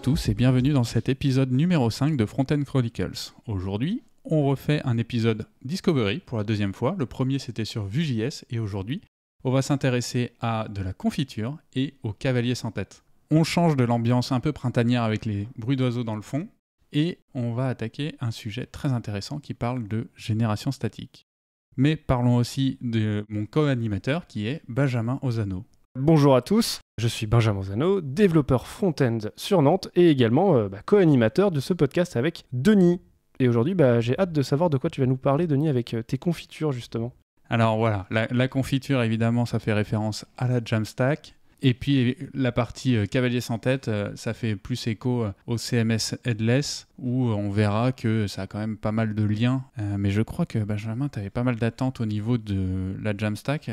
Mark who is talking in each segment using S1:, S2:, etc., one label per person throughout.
S1: tous et bienvenue dans cet épisode numéro 5 de Front-End Chronicles. Aujourd'hui, on refait un épisode Discovery pour la deuxième fois. Le premier c'était sur Vue.js et aujourd'hui, on va s'intéresser à de la confiture et au cavalier sans tête. On change de l'ambiance un peu printanière avec les bruits d'oiseaux dans le fond et on va attaquer un sujet très intéressant qui parle de génération statique. Mais parlons aussi de mon co-animateur qui est Benjamin Ozano.
S2: Bonjour à tous, je suis Benjamin Ozano, développeur front-end sur Nantes et également co-animateur de ce podcast avec Denis. Et aujourd'hui, j'ai hâte de savoir de quoi tu vas nous parler, Denis, avec tes confitures justement.
S1: Alors voilà, la confiture évidemment ça fait référence à la Jamstack. Et puis la partie cavalier sans tête, ça fait plus écho au CMS Headless, où on verra que ça a quand même pas mal de liens. Mais je crois que Benjamin, tu avais pas mal d'attentes au niveau de la Jamstack.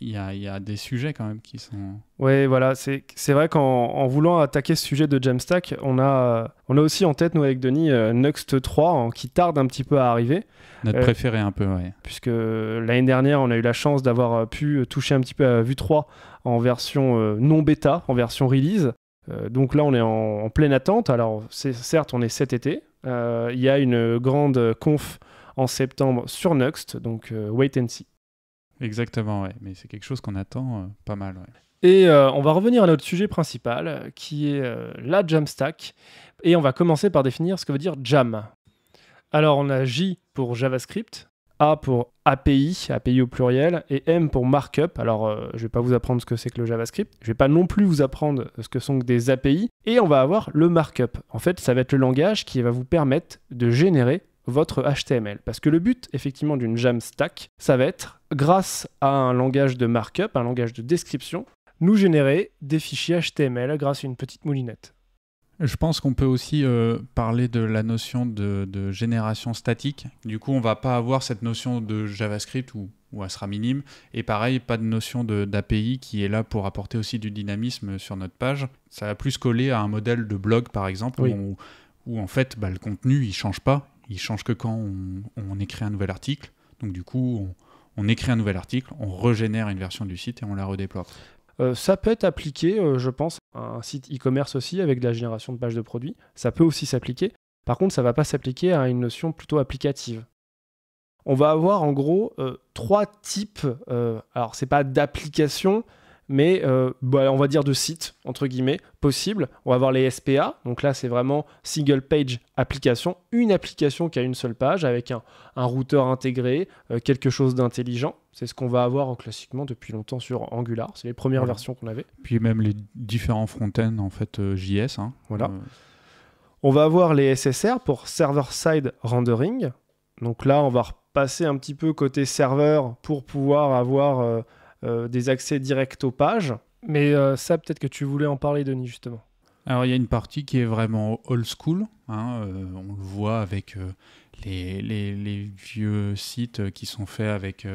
S1: Il y a des sujets quand même qui sont...
S2: Ouais, voilà, c'est vrai qu'en voulant attaquer ce sujet de Jamstack, on a aussi en tête, nous avec Denis, Nuxt 3, qui tarde un petit peu à arriver.
S1: Notre préféré un peu, ouais.
S2: Puisque l'année dernière, on a eu la chance d'avoir pu toucher un petit peu à Vue 3 en version non bêta, en version release. Donc là, on est en pleine attente. Alors, certes, on est cet été. Il y a une grande conf en septembre sur Nuxt, donc wait and see.
S1: Exactement, ouais. Mais c'est quelque chose qu'on attend pas mal, ouais.
S2: Et on va revenir à notre sujet principal, qui est la Jamstack. Et on va commencer par définir ce que veut dire Jam. Alors, on a J pour JavaScript, A pour API au pluriel, et M pour Markup. Alors, je ne vais pas vous apprendre ce que c'est que le JavaScript. Je ne vais pas non plus vous apprendre ce que sont des API. Et on va avoir le Markup. En fait, ça va être le langage qui va vous permettre de générer votre HTML. Parce que le but, effectivement, d'une Jamstack, ça va être, grâce à un langage de Markup, un langage de description, nous générer des fichiers HTML grâce à une petite moulinette.
S1: Je pense qu'on peut aussi parler de la notion de génération statique. Du coup, on ne va pas avoir cette notion de JavaScript où elle sera minime. Et pareil, pas de notion d'API qui est là pour apporter aussi du dynamisme sur notre page. Ça va plus coller à un modèle de blog, par exemple,
S2: oui.
S1: où en fait, le contenu, il ne change pas. Il change que quand on écrit un nouvel article. Donc du coup, on écrit un nouvel article, on régénère une version du site et on la redéploie.
S2: Ça peut être appliqué, je pense, à un site e-commerce aussi, avec de la génération de pages de produits. Ça peut aussi s'appliquer. Par contre, ça ne va pas s'appliquer à une notion plutôt applicative. On va avoir en gros 3 types, alors c'est pas d'application, mais on va dire de sites, entre guillemets, possibles. On va avoir les SPA, donc là c'est vraiment Single Page Application, une application qui a une seule page avec un routeur intégré, quelque chose d'intelligent. C'est ce qu'on va avoir classiquement depuis longtemps sur Angular, c'est les premières versions qu'on avait.
S1: Puis même les différents front-end en fait JS.
S2: Voilà. On va avoir les SSR pour Server-Side Rendering. Donc là on va repasser un petit peu côté serveur pour pouvoir avoir... des accès directs aux pages. Mais ça, peut-être que tu voulais en parler, Denis, justement.
S1: Alors, il y a une partie qui est vraiment old school. On le voit avec les vieux sites qui sont faits avec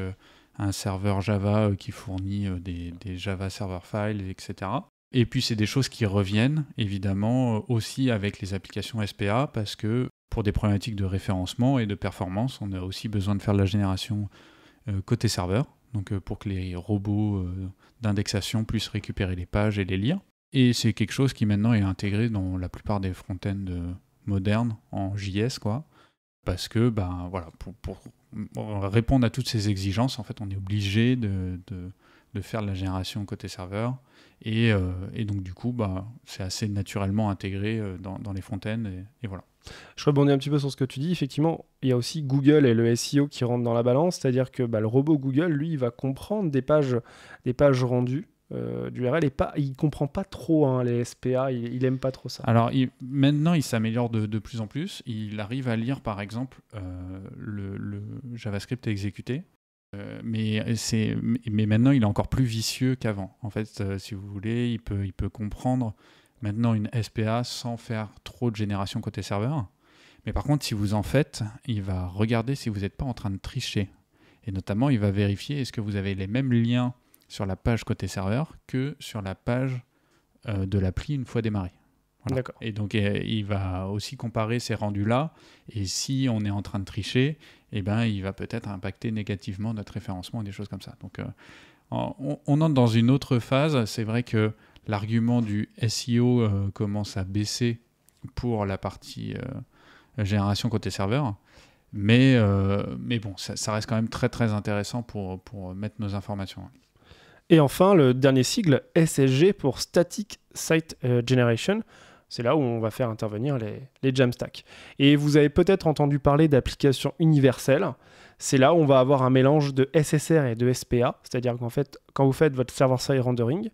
S1: un serveur Java qui fournit des Java Server Files, etc. Et puis, c'est des choses qui reviennent, évidemment, aussi avec les applications SPA, parce que pour des problématiques de référencement et de performance, on a aussi besoin de faire de la génération côté serveur. Donc pour que les robots d'indexation puissent récupérer les pages et les lire. Et c'est quelque chose qui maintenant est intégré dans la plupart des front-end modernes en JS, quoi. Parce que pour répondre à toutes ces exigences, en fait, on est obligé de faire de la génération côté serveur. Et donc du coup, c'est assez naturellement intégré dans les front-end. Et voilà.
S2: Je rebondis un petit peu sur ce que tu dis. Effectivement, il y a aussi Google et le SEO qui rentrent dans la balance, c'est-à-dire que le robot Google, lui, il va comprendre des pages rendues d'URL et il ne comprend pas trop les SPA, il n'aime pas trop ça.
S1: Alors maintenant, il s'améliore de plus en plus. Il arrive à lire, par exemple, le JavaScript exécuté. Mais maintenant, il est encore plus vicieux qu'avant. En fait, si vous voulez, il peut comprendre maintenant une SPA sans faire trop de génération côté serveur. Mais par contre, si vous en faites, il va regarder si vous n'êtes pas en train de tricher. Et notamment, il va vérifier est-ce que vous avez les mêmes liens sur la page côté serveur que sur la page de l'appli une fois démarrée. Voilà.
S2: D'accord.
S1: Et donc, il va aussi comparer ces rendus-là. Et si on est en train de tricher, il va peut-être impacter négativement notre référencement et des choses comme ça. Donc, on entre dans une autre phase. C'est vrai que l'argument du SEO commence à baisser pour la partie génération côté serveur. Mais bon, ça reste quand même très très intéressant pour mettre nos informations.
S2: Et enfin, le dernier sigle, SSG pour Static Site Generation. C'est là où on va faire intervenir les Jamstack. Et vous avez peut-être entendu parler d'applications universelles. C'est là où on va avoir un mélange de SSR et de SPA. C'est-à-dire qu'en fait, quand vous faites votre server-side rendering,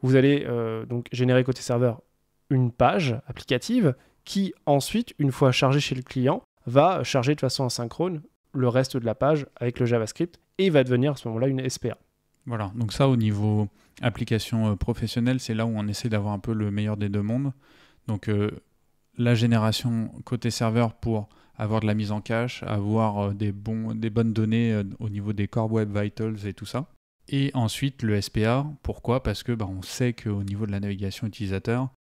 S2: vous allez donc générer côté serveur une page applicative qui ensuite, une fois chargée chez le client, va charger de façon asynchrone le reste de la page avec le JavaScript et va devenir à ce moment-là une SPA.
S1: Voilà, donc ça au niveau application professionnelle, c'est là où on essaie d'avoir un peu le meilleur des deux mondes. Donc la génération côté serveur pour avoir de la mise en cache, avoir des bonnes données au niveau des Core Web Vitals et tout ça. Et ensuite le SPA, pourquoi ? Parce que on sait qu'au niveau de la navigation utilisateur,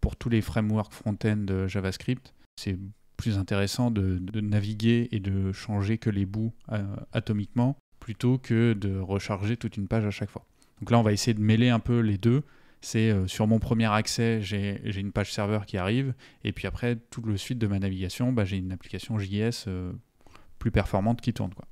S1: pour tous les frameworks front-end de JavaScript, c'est plus intéressant de naviguer et de changer que les bouts atomiquement, plutôt que de recharger toute une page à chaque fois. Donc là, on va essayer de mêler un peu les deux. C'est sur mon premier accès, j'ai une page serveur qui arrive, et puis après, tout le suite de ma navigation, j'ai une application JS plus performante qui tourne, quoi.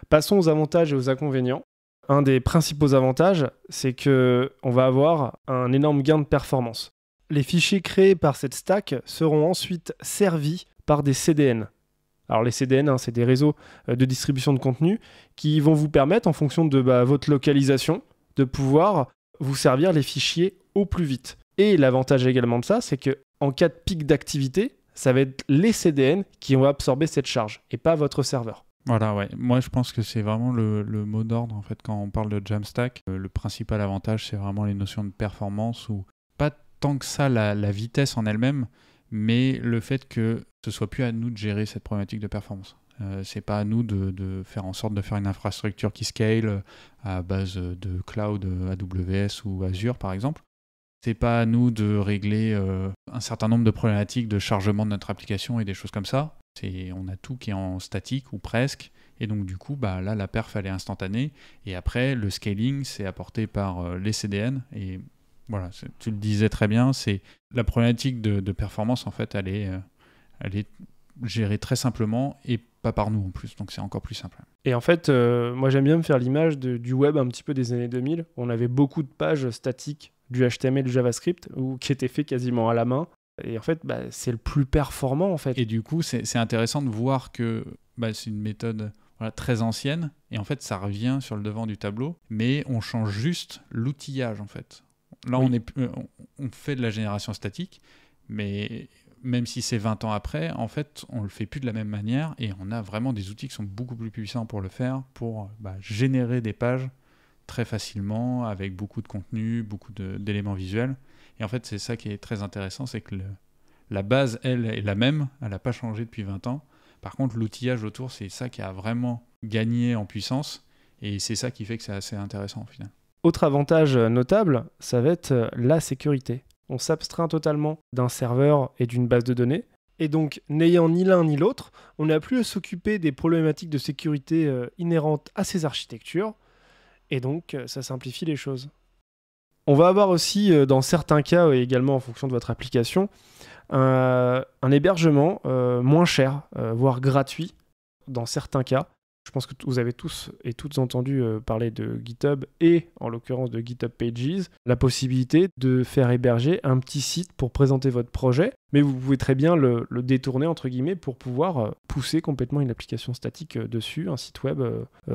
S2: Passons aux avantages et aux inconvénients. Un des principaux avantages, c'est qu'on va avoir un énorme gain de performance. Les fichiers créés par cette stack seront ensuite servis par des CDN. Alors les CDN, c'est des réseaux de distribution de contenu qui vont vous permettre, en fonction de votre localisation, de pouvoir vous servir les fichiers au plus vite. Et l'avantage également de ça, c'est qu'en cas de pic d'activité, ça va être les CDN qui vont absorber cette charge et pas votre serveur.
S1: Voilà, ouais. Moi, je pense que c'est vraiment le mot d'ordre, en fait, quand on parle de Jamstack. Le principal avantage, c'est vraiment les notions de performance, ou pas tant que ça la vitesse en elle-même, mais le fait que ce soit plus à nous de gérer cette problématique de performance. C'est pas à nous de faire en sorte de faire une infrastructure qui scale à base de cloud AWS ou Azure, par exemple. C'est pas à nous de régler un certain nombre de problématiques de chargement de notre application et des choses comme ça. On a tout qui est en statique ou presque. Et donc du coup, là, la perf, elle est instantanée. Et après, le scaling, c'est apporté par les CDN. Et voilà, tu le disais très bien, c'est la problématique de performance, en fait, elle est gérée très simplement et pas par nous en plus. Donc c'est encore plus simple.
S2: Et en fait, moi j'aime bien me faire l'image du web un petit peu des années 2000. On avait beaucoup de pages statiques du HTML, du JavaScript, qui étaient faits quasiment à la main. Et en fait, c'est le plus performant en fait.
S1: Et du coup, c'est intéressant de voir que c'est une méthode très ancienne. Et en fait, ça revient sur le devant du tableau. Mais on change juste l'outillage en fait. Là, oui. On fait de la génération statique, mais même si c'est 20 ans après, en fait, on le fait plus de la même manière et on a vraiment des outils qui sont beaucoup plus puissants pour le faire, pour générer des pages très facilement, avec beaucoup de contenu, beaucoup d'éléments visuels. Et en fait, c'est ça qui est très intéressant, c'est que la base, elle, est la même, elle n'a pas changé depuis 20 ans. Par contre, l'outillage autour, c'est ça qui a vraiment gagné en puissance et c'est ça qui fait que c'est assez intéressant au final.
S2: Autre avantage notable, ça va être la sécurité. On s'abstrait totalement d'un serveur et d'une base de données. Et donc, n'ayant ni l'un ni l'autre, on n'a plus à s'occuper des problématiques de sécurité inhérentes à ces architectures. Et donc, ça simplifie les choses. On va avoir aussi, dans certains cas, et également en fonction de votre application, un hébergement moins cher, voire gratuit, dans certains cas. Je pense que vous avez tous et toutes entendu parler de GitHub et en l'occurrence de GitHub Pages, la possibilité de faire héberger un petit site pour présenter votre projet, mais vous pouvez très bien le détourner entre guillemets pour pouvoir pousser complètement une application statique dessus, un site web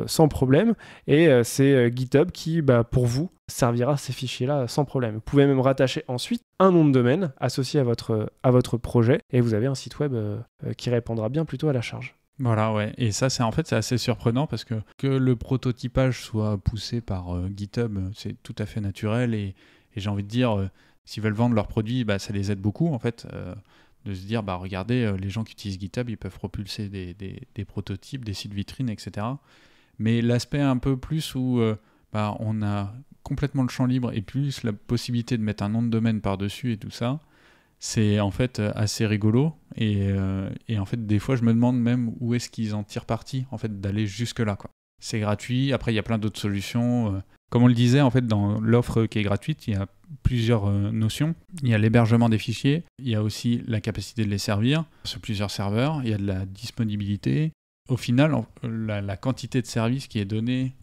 S2: sans problème. Et c'est GitHub qui, pour vous, servira ces fichiers-là sans problème. Vous pouvez même rattacher ensuite un nom de domaine associé à votre projet et vous avez un site web qui répondra bien plutôt à la charge.
S1: Voilà, ouais. Et ça, c'est assez surprenant parce que le prototypage soit poussé par GitHub, c'est tout à fait naturel. Et j'ai envie de dire, s'ils veulent vendre leurs produits, ça les aide beaucoup, en fait, de se dire, regardez, les gens qui utilisent GitHub, ils peuvent propulser des prototypes, des sites vitrines, etc. Mais l'aspect un peu plus où on a complètement le champ libre et plus la possibilité de mettre un nom de domaine par-dessus et tout ça, c'est en fait assez rigolo et en fait des fois je me demande même où est-ce qu'ils en tirent parti en fait d'aller jusque là quoi. c'est gratuit. Après, il y a plein d'autres solutions. Comme on le disait, en fait, dans l'offre qui est gratuite, il y a plusieurs notions. Il y a l'hébergement des fichiers, il y a aussi la capacité de les servir sur plusieurs serveurs, il y a de la disponibilité. Au final, la quantité de services qui est donnée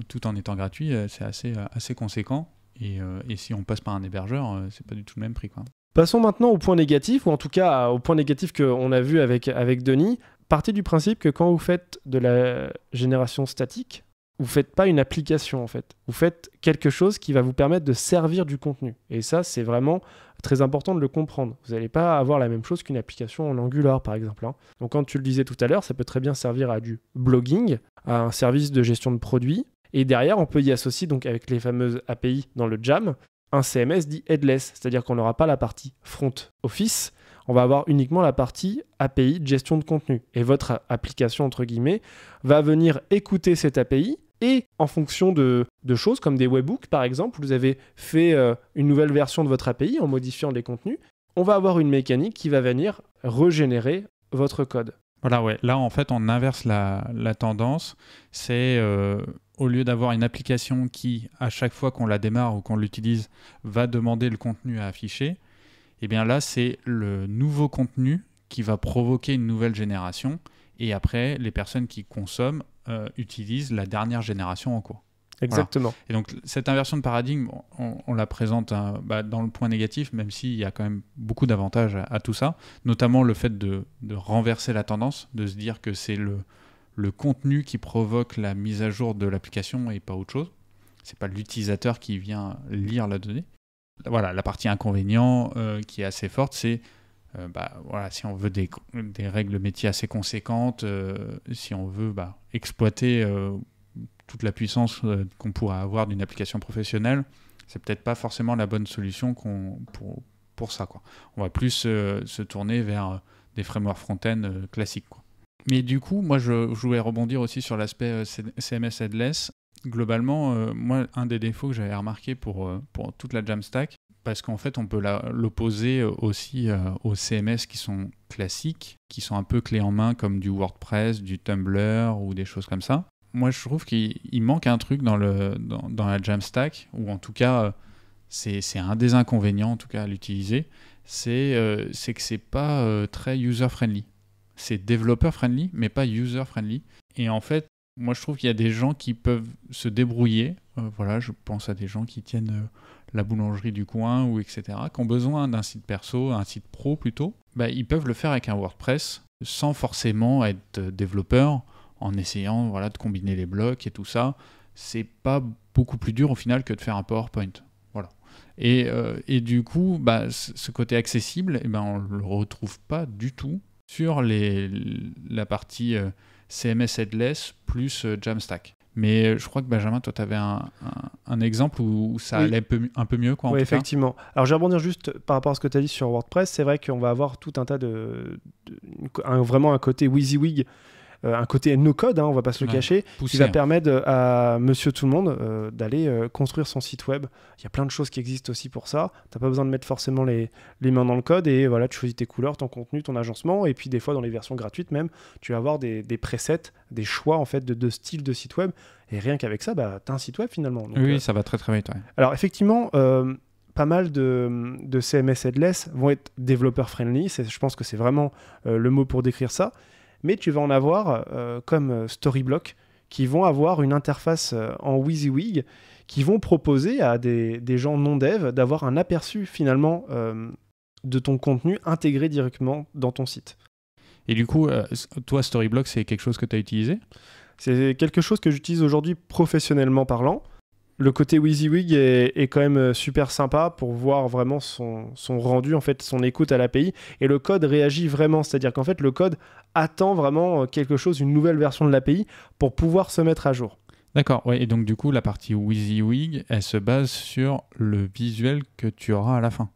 S1: tout en étant gratuit, c'est assez conséquent. Et si on passe par un hébergeur, c'est pas du tout le même prix, quoi.
S2: Passons maintenant au point négatif, ou en tout cas au point négatif qu'on a vu avec Denis. Partez du principe que quand vous faites de la génération statique, vous ne faites pas une application en fait. Vous faites quelque chose qui va vous permettre de servir du contenu. Et ça, c'est vraiment très important de le comprendre. Vous n'allez pas avoir la même chose qu'une application en Angular par exemple. Donc quand tu le disais tout à l'heure, ça peut très bien servir à du blogging, à un service de gestion de produits. Et derrière, on peut y associer, donc avec les fameuses API dans le Jam, un CMS dit headless, c'est-à-dire qu'on n'aura pas la partie front office, on va avoir uniquement la partie API de gestion de contenu. Et votre application, entre guillemets, va venir écouter cette API et en fonction de choses comme des webhooks, par exemple, vous avez fait une nouvelle version de votre API en modifiant les contenus, on va avoir une mécanique qui va venir régénérer votre code.
S1: Voilà, ouais. Là, en fait, on inverse la tendance. C'est au lieu d'avoir une application qui, à chaque fois qu'on la démarre ou qu'on l'utilise, va demander le contenu à afficher, et bien là, c'est le nouveau contenu qui va provoquer une nouvelle génération. Et après, les personnes qui consomment utilisent la dernière génération en cours.
S2: Exactement.
S1: Voilà. Et donc, cette inversion de paradigme, on la présente dans le point négatif, même s'il y a quand même beaucoup d'avantages à tout ça, notamment le fait de renverser la tendance, de se dire que c'est le contenu qui provoque la mise à jour de l'application et pas autre chose. C'est pas l'utilisateur qui vient lire la donnée. Voilà, la partie inconvénient qui est assez forte, c'est si on veut des règles métiers assez conséquentes, si on veut exploiter toute la puissance qu'on pourrait avoir d'une application professionnelle, c'est peut-être pas forcément la bonne solution pour ça, quoi. On va plus se tourner vers des frameworks front-end classiques, quoi. Mais du coup, moi, je voulais rebondir aussi sur l'aspect CMS headless. Globalement, moi, un des défauts que j'avais remarqué pour toute la Jamstack, parce qu'en fait, on peut l'opposer aussi aux CMS qui sont classiques, qui sont un peu clés en main, comme du WordPress, du Tumblr ou des choses comme ça. Moi, je trouve qu'il manque un truc dans la Jamstack, ou en tout cas, c'est un des inconvénients en tout cas à l'utiliser, c'est que c'est pas très user-friendly. C'est developer-friendly, mais pas user-friendly. Et en fait, moi, je trouve qu'il y a des gens qui peuvent se débrouiller. Voilà, je pense à des gens qui tiennent la boulangerie du coin, ou etc., qui ont besoin d'un site perso, un site pro plutôt. Ils peuvent le faire avec un WordPress, sans forcément être développeur, en essayant de combiner les blocs et tout ça. C'est pas beaucoup plus dur au final que de faire un PowerPoint. Voilà. Et du coup, ce côté accessible, on le retrouve pas du tout sur la partie CMS headless plus Jamstack. Mais je crois que Benjamin, toi, tu avais un exemple où ça allait un peu mieux, quoi.
S2: Oui, effectivement. Alors, je vais rebondir juste par rapport à ce que tu as dit sur WordPress. C'est vrai qu'on va avoir tout un tas vraiment un côté WYSIWYG, un côté no-code, on va pas se le cacher, qui va permettre à monsieur tout le monde d'aller construire son site web. Il y a plein de choses qui existent aussi pour ça. Tu n'as pas besoin de mettre forcément les mains dans le code, et voilà, tu choisis tes couleurs, ton contenu, ton agencement, et puis des fois dans les versions gratuites même, tu vas avoir des presets, des choix en fait de style de site web, et rien qu'avec ça, tu as un site web finalement. Donc,
S1: oui, ça va très très vite. Ouais.
S2: Alors effectivement, pas mal de CMS headless vont être developer friendly, je pense que c'est vraiment le mot pour décrire ça. Mais tu vas en avoir comme Storyblock qui vont avoir une interface en WYSIWYG qui vont proposer à des gens non dev d'avoir un aperçu finalement de ton contenu intégré directement dans ton site.
S1: Et du coup, toi, Storyblock, c'est quelque chose que tu as utilisé ?
S2: C'est quelque chose que j'utilise aujourd'hui professionnellement parlant. Le côté WYSIWYG est quand même super sympa pour voir vraiment son rendu, en fait, son écoute à l'API. Et le code réagit vraiment, c'est-à-dire qu'en fait, le code attend vraiment quelque chose, une nouvelle version de l'API pour pouvoir se mettre à jour.
S1: D'accord, ouais, et donc du coup, la partie WYSIWYG, elle se base sur le visuel que tu auras à la fin.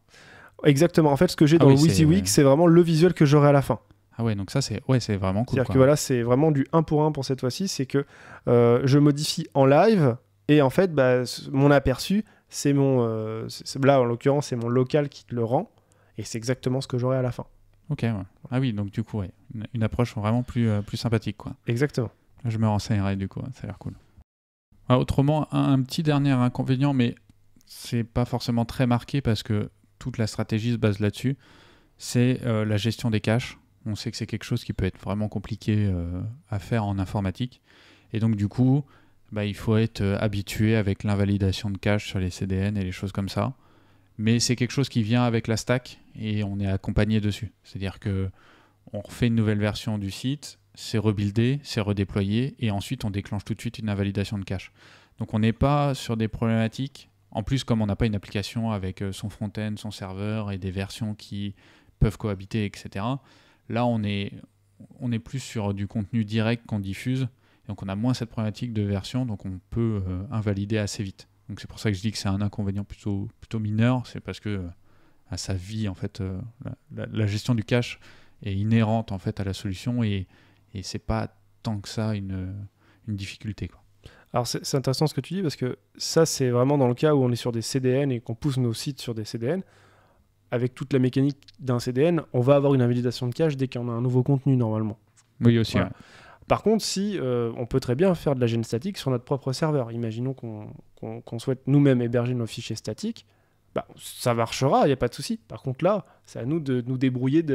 S2: Exactement, en fait, ce que j'ai dans le WYSIWYG, c'est vraiment le visuel que j'aurai à la fin.
S1: Ah ouais, donc ça, c'est vraiment cool.
S2: C'est-à-dire que voilà, c'est vraiment du 1 pour 1 pour cette fois-ci, c'est que je modifie en live. Et en fait, mon aperçu, c'est là, en l'occurrence, c'est mon local qui te le rend. Et c'est exactement ce que j'aurai à la fin.
S1: Ok, ouais. Ah oui, donc du coup, ouais, une approche vraiment plus sympathique, quoi.
S2: Exactement.
S1: Je me renseignerai du coup, ça a l'air cool. Autrement, un petit dernier inconvénient, mais c'est pas forcément très marqué parce que toute la stratégie se base là-dessus, c'est la gestion des caches. On sait que c'est quelque chose qui peut être vraiment compliqué à faire en informatique. Et donc du coup, il faut être habitué avec l'invalidation de cache sur les CDN et les choses comme ça. Mais c'est quelque chose qui vient avec la stack et on est accompagné dessus. C'est-à-dire que on refait une nouvelle version du site, c'est rebuildé, c'est redéployé et ensuite on déclenche tout de suite une invalidation de cache. Donc on n'est pas sur des problématiques. En plus, comme on n'a pas une application avec son front-end, son serveur et des versions qui peuvent cohabiter, etc. Là, on est plus sur du contenu direct qu'on diffuse. Donc on a moins cette problématique de version, donc on peut invalider assez vite. Donc c'est pour ça que je dis que c'est un inconvénient plutôt mineur, c'est parce que à sa vie, en fait, la gestion du cache est inhérente en fait à la solution et c'est pas tant que ça une difficulté, quoi.
S2: Alors c'est intéressant ce que tu dis parce que ça c'est vraiment dans le cas où on est sur des CDN et qu'on pousse nos sites sur des CDN. Avec toute la mécanique d'un CDN, on va avoir une invalidation de cache dès qu'on a un nouveau contenu normalement.
S1: Oui aussi.
S2: Voilà.
S1: Ouais.
S2: Par contre, si on peut très bien faire de la gène statique sur notre propre serveur, imaginons qu'on souhaite nous-mêmes héberger nos fichiers statiques, ça marchera, il n'y a pas de souci. Par contre là, c'est à nous de nous débrouiller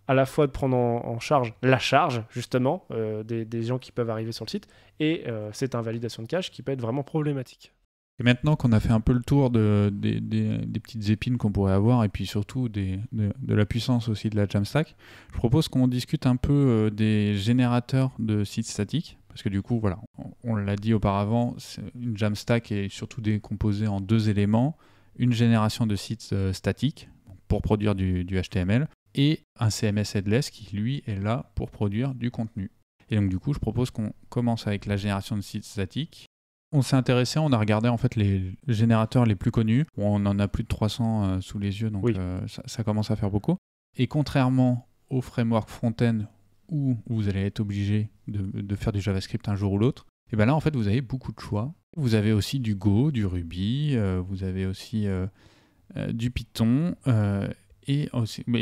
S2: à la fois de prendre en charge la charge, justement, des gens qui peuvent arriver sur le site, et cette invalidation de cache qui peut être vraiment problématique.
S1: Et maintenant qu'on a fait un peu le tour des petites épines qu'on pourrait avoir, et puis surtout de la puissance aussi de la Jamstack, je propose qu'on discute un peu des générateurs de sites statiques, parce que du coup, voilà, on l'a dit auparavant, une Jamstack est surtout décomposée en 2 éléments, une génération de sites statiques, pour produire du HTML, et un CMS headless qui, lui, est là pour produire du contenu. Et donc, du coup, je propose qu'on commence avec la génération de sites statiques. On s'est intéressé, on a regardé en fait les générateurs les plus connus. On en a plus de 300 sous les yeux, donc oui. Ça commence à faire beaucoup. Et contrairement au framework front-end où vous allez être obligé de faire du JavaScript un jour ou l'autre, et bien là, en fait, vous avez beaucoup de choix. Vous avez aussi du Go, du Ruby, vous avez aussi du Python, et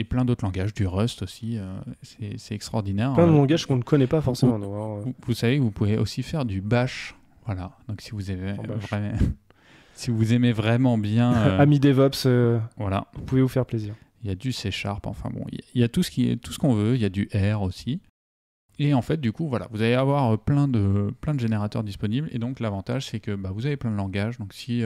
S1: plein d'autres langages, du Rust aussi, c'est extraordinaire.
S2: Plein de langages qu'on ne connaît pas forcément.
S1: Vous savez que vous pouvez aussi faire du Bash. Voilà, donc si vous aimez vraiment bien...
S2: Ami DevOps,
S1: voilà.
S2: Vous pouvez vous faire plaisir.
S1: Il y a du C#, enfin bon, il y a tout ce qu'on veut, il y a du R aussi. Et en fait, du coup, voilà, vous allez avoir plein de générateurs disponibles. Et donc, l'avantage, c'est que vous avez plein de langages. Donc, si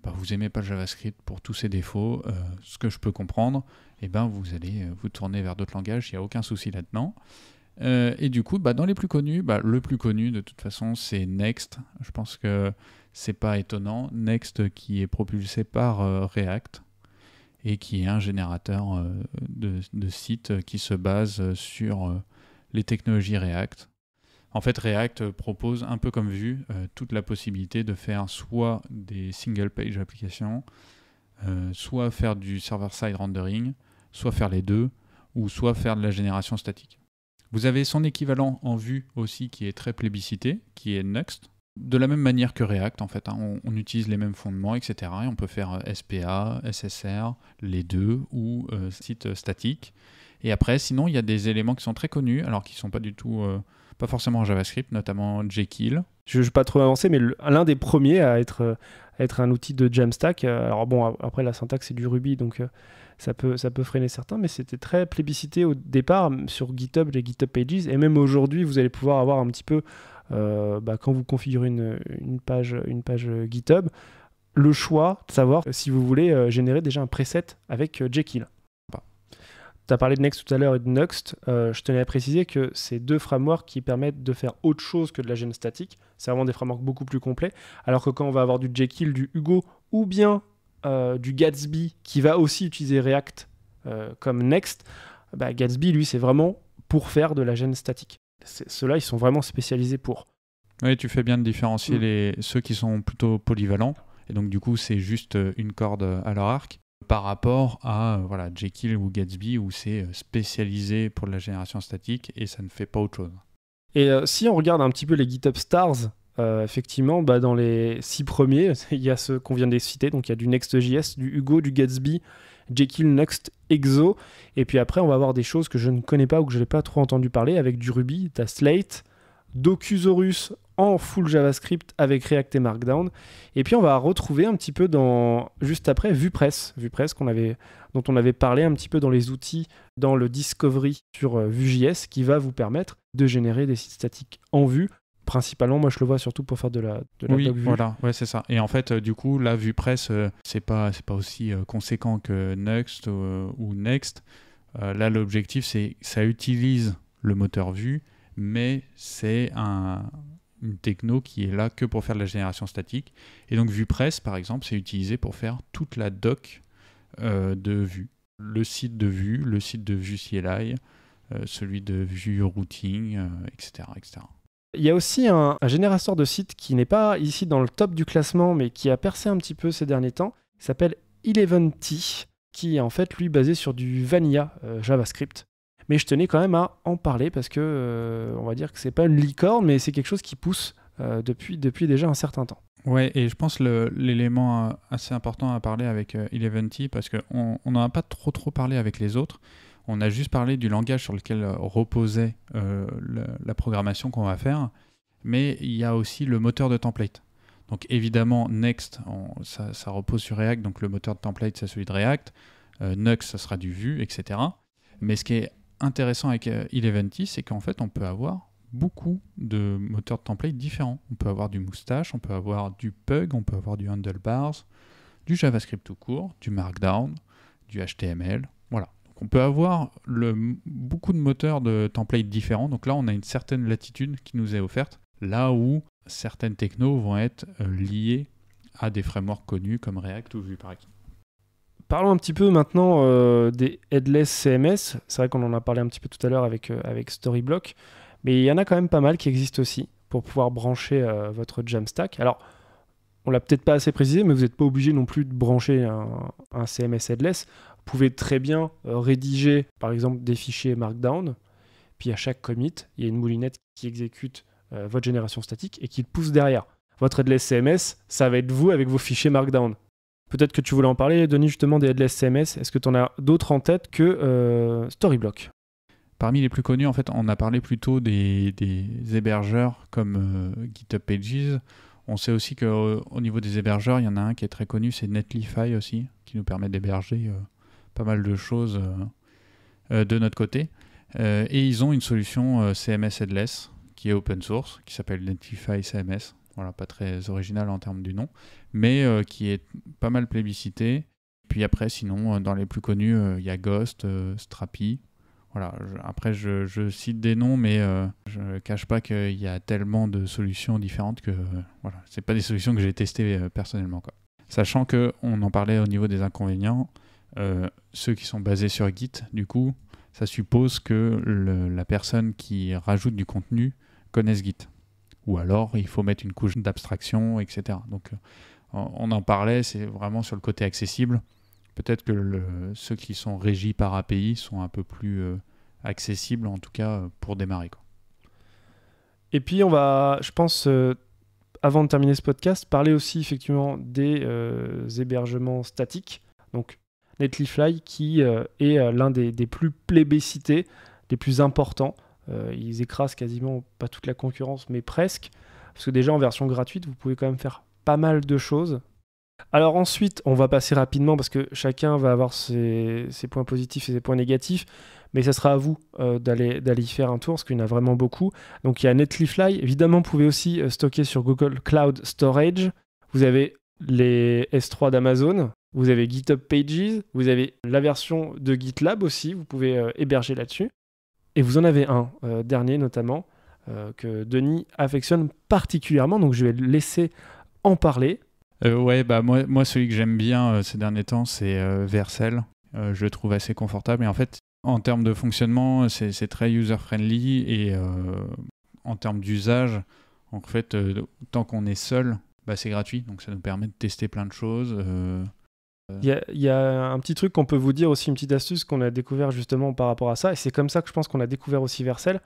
S1: vous n'aimez pas le JavaScript pour tous ses défauts, ce que je peux comprendre, vous allez vous tourner vers d'autres langages. Il n'y a aucun souci là-dedans. Et du coup, dans les plus connus, le plus connu de toute façon, c'est Next. Je pense que c'est pas étonnant. Next qui est propulsé par React et qui est un générateur de sites qui se base sur les technologies React. En fait, React propose, un peu comme Vue, toute la possibilité de faire soit des single page applications, soit faire du server-side rendering, soit faire les deux, ou soit faire de la génération statique. Vous avez son équivalent en Vue aussi qui est très plébiscité, qui est Next. De la même manière que React, en fait, on utilise les mêmes fondements, etc. Et on peut faire SPA, SSR, les deux, ou site statique. Et après, sinon, il y a des éléments qui sont très connus, alors qui ne sont pas du tout, pas forcément en JavaScript, notamment Jekyll.
S2: Je ne vais pas trop avancer, mais l'un des premiers à être un outil de Jamstack. Alors bon, après la syntaxe c'est du Ruby, donc ça peut freiner certains, mais c'était très plébiscité au départ sur GitHub, les GitHub Pages, et même aujourd'hui, vous allez pouvoir avoir un petit peu, quand vous configurez une page GitHub, le choix de savoir si vous voulez générer déjà un preset avec Jekyll. Tu as parlé de Next tout à l'heure et de Nuxt. Je tenais à préciser que c'est 2 frameworks qui permettent de faire autre chose que de la gène statique. C'est vraiment des frameworks beaucoup plus complets. Alors que quand on va avoir du Jekyll, du Hugo ou bien du Gatsby qui va aussi utiliser React comme Next, Gatsby, lui, c'est vraiment pour faire de la gène statique. Ceux-là, ils sont vraiment spécialisés pour.
S1: Oui, tu fais bien de différencier ceux qui sont plutôt polyvalents. Et donc, du coup, c'est juste une corde à leur arc. Par rapport à Jekyll ou Gatsby où c'est spécialisé pour de la génération statique et ça ne fait pas autre chose.
S2: Et si on regarde un petit peu les GitHub Stars, effectivement, dans les 6 premiers, il y a ceux qu'on vient de les citer. Donc il y a du Next.js, du Hugo, du Gatsby, Jekyll, Nuxt, Exo. Et puis après, on va avoir des choses que je ne connais pas ou que je n'ai pas trop entendu parler avec du Ruby, tu as Slate, Docusaurus en full JavaScript avec React et Markdown. Et puis on va retrouver un petit peu juste après VuePress dont on avait parlé un petit peu dans les outils, dans le Discovery sur Vue.js, qui va vous permettre de générer des sites statiques en Vue. Principalement, moi je le vois surtout pour faire de la
S1: oui,
S2: doc Vue.
S1: Voilà, ouais, c'est ça. Et en fait, du coup, là, VuePress, c'est pas aussi conséquent que Next ou Next. Là, l'objectif, c'est que ça utilise le moteur Vue, mais c'est une techno qui est là que pour faire de la génération statique. Et donc, VuePress, par exemple, c'est utilisé pour faire toute la doc de Vue. Le site de Vue, le site de Vue CLI, celui de Vue Routing, etc., etc.
S2: Il y a aussi un générateur de sites qui n'est pas ici dans le top du classement, mais qui a percé un petit peu ces derniers temps. Il s'appelle Eleventy, qui est en fait, lui, basé sur du vanilla JavaScript. Mais je tenais quand même à en parler parce que, on va dire que c'est pas une licorne, mais c'est quelque chose qui pousse depuis déjà un certain temps.
S1: Ouais, et je pense l'élément assez important à parler avec Eleventy, parce qu'on n'en a pas trop parlé avec les autres. On a juste parlé du langage sur lequel reposait la programmation qu'on va faire, mais il y a aussi le moteur de template. Donc évidemment, Next, ça repose sur React, donc le moteur de template, c'est celui de React. Nux, ça sera du Vue, etc. Mais ce qui est intéressant avec Eleventy, c'est qu'en fait, on peut avoir beaucoup de moteurs de template différents. On peut avoir du Moustache, on peut avoir du Pug, on peut avoir du Handlebars, du JavaScript tout court, du Markdown, du HTML, voilà. On peut avoir beaucoup de moteurs de templates différents. Donc là, on a une certaine latitude qui nous est offerte, là où certaines technos vont être liées à des frameworks connus comme React ou Vue, par exemple.
S2: Parlons un petit peu maintenant des headless CMS. C'est vrai qu'on en a parlé un petit peu tout à l'heure avec Storyblock, mais il y en a quand même pas mal qui existent aussi pour pouvoir brancher votre Jamstack. Alors, on l'a peut-être pas assez précisé, mais vous n'êtes pas obligé non plus de brancher un CMS headless. Vous pouvez très bien rédiger, par exemple, des fichiers Markdown, puis à chaque commit, il y a une moulinette qui exécute votre génération statique et qui le pousse derrière. Votre headless CMS, ça va être vous avec vos fichiers Markdown. Peut-être que tu voulais en parler, Denis, justement, des headless CMS. Est-ce que tu en as d'autres en tête que Storyblock ?
S1: Parmi les plus connus, en fait, on a parlé plutôt des hébergeurs comme GitHub Pages. On sait aussi qu'au niveau des hébergeurs, il y en a un qui est très connu, c'est Netlify aussi, qui nous permet d'héberger pas mal de choses de notre côté. Et ils ont une solution CMS headless qui est open source, qui s'appelle Netlify CMS. Voilà, pas très original en termes du nom, mais qui est pas mal plébiscité. Puis après, sinon, dans les plus connus, il y a Ghost, Strapi. Voilà, après, je cite des noms, mais je ne cache pas qu'il y a tellement de solutions différentes que voilà, c'est pas des solutions que j'ai testées personnellement, quoi. Sachant qu'on en parlait au niveau des inconvénients, ceux qui sont basés sur Git, du coup, ça suppose que la personne qui rajoute du contenu connaisse Git. Ou alors, il faut mettre une couche d'abstraction, etc. Donc, on en parlait, c'est vraiment sur le côté accessible. Peut-être que ceux qui sont régis par API sont un peu plus accessibles, en tout cas pour démarrer, quoi.
S2: Et puis on va, je pense, avant de terminer ce podcast, parler aussi effectivement des hébergements statiques. Donc Netlify qui est l'un des plus plébiscités, des plus importants. Ils écrasent quasiment pas toute la concurrence, mais presque. Parce que déjà en version gratuite, vous pouvez quand même faire pas mal de choses. Alors ensuite, on va passer rapidement parce que chacun va avoir ses points positifs et ses points négatifs, mais ça sera à vous d'aller y faire un tour parce qu'il y en a vraiment beaucoup. Donc il y a Netlify, évidemment vous pouvez aussi stocker sur Google Cloud Storage, vous avez les S3 d'Amazon, vous avez GitHub Pages, vous avez la version de GitLab aussi, vous pouvez héberger là-dessus. Et vous en avez un dernier notamment que Denis affectionne particulièrement, donc je vais le laisser en parler.
S1: Ouais, bah moi celui que j'aime bien ces derniers temps, c'est Vercel. Je le trouve assez confortable et en fait, en termes de fonctionnement, c'est très user-friendly et en termes d'usage, en fait, tant qu'on est seul, bah, c'est gratuit, donc ça nous permet de tester plein de choses.
S2: Il y a un petit truc qu'on peut vous dire aussi, une petite astuce qu'on a découvert justement par rapport à ça, et c'est comme ça que je pense qu'on a découvert aussi Vercel.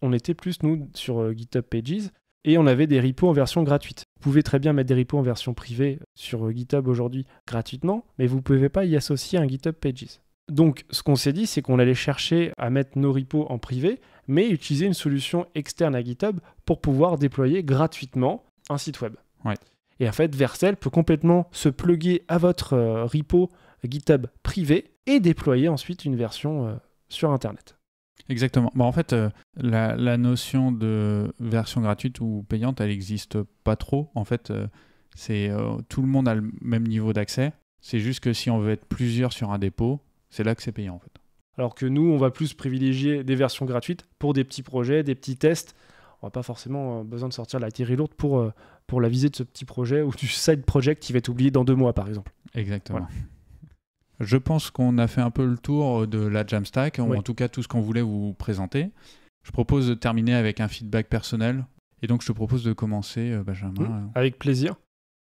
S2: On était plus, nous, sur GitHub Pages, et on avait des repos en version gratuite. Vous pouvez très bien mettre des repos en version privée sur GitHub aujourd'hui gratuitement, mais vous ne pouvez pas y associer un GitHub Pages. Donc, ce qu'on s'est dit, c'est qu'on allait chercher à mettre nos repos en privé, mais utiliser une solution externe à GitHub pour pouvoir déployer gratuitement un site web.
S1: Ouais.
S2: Et en fait, Vercel peut complètement se plugger à votre repo GitHub privé et déployer ensuite une version sur Internet.
S1: Exactement. Bon, en fait, la notion de version gratuite ou payante, elle n'existe pas trop. En fait, tout le monde a le même niveau d'accès. C'est juste que si on veut être plusieurs sur un dépôt, c'est là que c'est payant en fait.
S2: Alors que nous, on va plus privilégier des versions gratuites pour des petits projets, des petits tests. On n'a pas forcément besoin de sortir la librairie lourde pour la visée de ce petit projet ou du side project qui va être oublié dans 2 mois par exemple.
S1: Exactement.
S2: Voilà.
S1: Je pense qu'on a fait un peu le tour de la Jamstack, ou
S2: Oui.
S1: en tout cas tout ce qu'on voulait vous présenter. Je propose de terminer avec un feedback personnel. Et donc je te propose de commencer, Benjamin.
S2: Avec plaisir.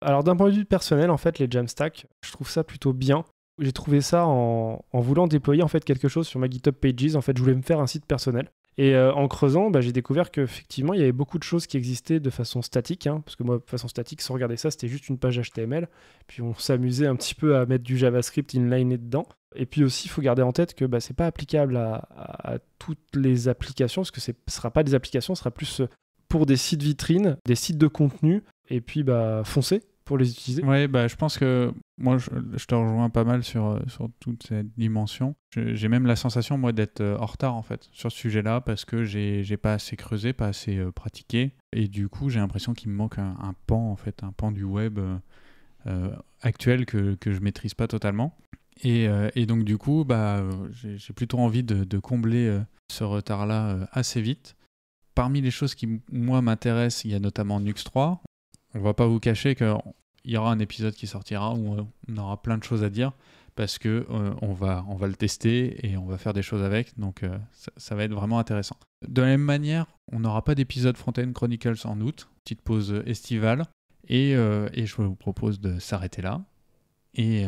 S2: Alors d'un point de vue personnel, en fait, les Jamstack, je trouve ça plutôt bien. J'ai trouvé ça en voulant déployer en fait quelque chose sur ma GitHub Pages. En fait, je voulais me faire un site personnel. Et en creusant, j'ai découvert qu'effectivement, il y avait beaucoup de choses qui existaient de façon statique. Parce que moi, de façon statique, sans regarder ça, c'était juste une page HTML. Puis on s'amusait un petit peu à mettre du JavaScript inliné dedans. Et puis aussi, il faut garder en tête que c'est pas applicable à toutes les applications, parce que ce ne sera pas des applications, ce sera plus pour des sites vitrines, des sites de contenu. Et puis, foncez pour les utiliser.
S1: Ouais, je pense que moi, je te rejoins pas mal sur toute cette dimension. J'ai même la sensation, moi, d'être en retard, en fait, sur ce sujet-là, parce que j'ai pas assez creusé, pas assez pratiqué. Et du coup, j'ai l'impression qu'il me manque un pan, en fait, un pan du web actuel que je maîtrise pas totalement. Et donc, du coup, j'ai plutôt envie de combler ce retard-là assez vite. Parmi les choses qui, moi, m'intéressent, il y a notamment Nux 3. On va pas vous cacher qu'il y aura un épisode qui sortira où on aura plein de choses à dire parce que on va le tester et on va faire des choses avec. Donc ça va être vraiment intéressant. De la même manière, on n'aura pas d'épisode Front-End Chronicles en août, petite pause estivale. Et je vous propose de s'arrêter là et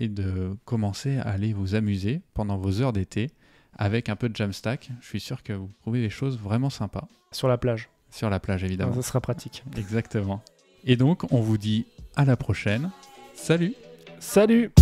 S1: de commencer à aller vous amuser pendant vos heures d'été avec un peu de Jamstack. Je suis sûr que vous trouvez des choses vraiment sympas.
S2: Sur la plage.
S1: Sur la plage, évidemment.
S2: Ça sera pratique.
S1: Exactement. Et donc, on vous dit à la prochaine. Salut!
S2: Salut!